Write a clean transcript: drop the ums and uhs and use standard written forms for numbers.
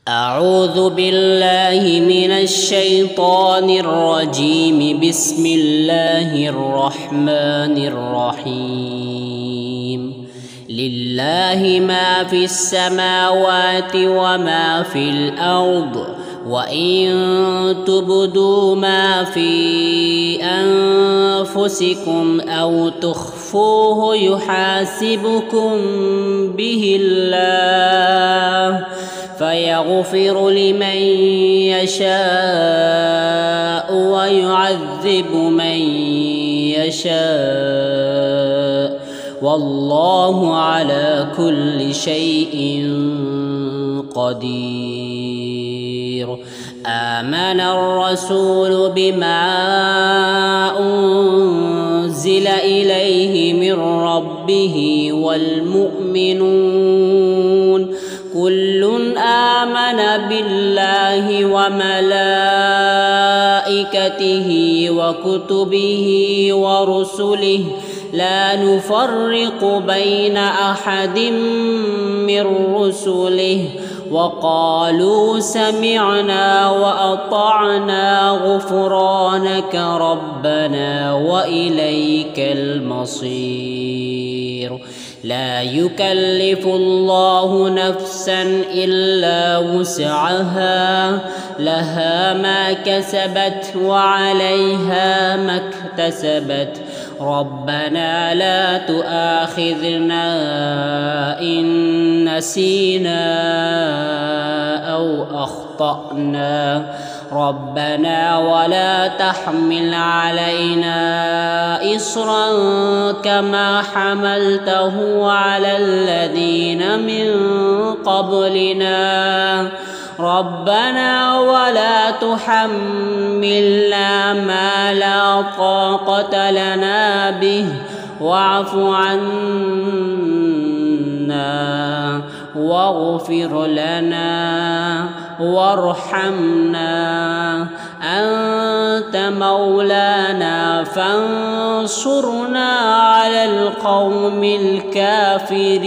أعوذ بالله من الشيطان الرجيم. بسم الله الرحمن الرحيم. لله ما في السماوات وما في الأرض، وإن تبدوا ما في أنفسكم أو تخفوه يحاسبكم به الله، فيغفر لمن يشاء ويعذب من يشاء، والله على كل شيء قدير. آمن الرسول بما أنزل إليه من ربه والمؤمنون كل آمن بالله وملائكته وكتبه ورسله لا نفرق بين أحد من رسله، وقالوا سمعنا وأطعنا غفرانك ربنا وإليك المصير. لا يكلف الله نفسا إلا وسعها، لها ما كسبت وعليها ما اكتسبت. ربنا لا تؤاخذنا إن نسينا أو أخطأنا، ربنا ولا تحمل علينا إصرا كما حملته على الذين من قبلنا، ربنا ولا تحملنا ما لا طاقة لنا به، واعف عنا واغفر لنا وارحمنا، أنت مولانا فانصرنا على القوم الكافرين.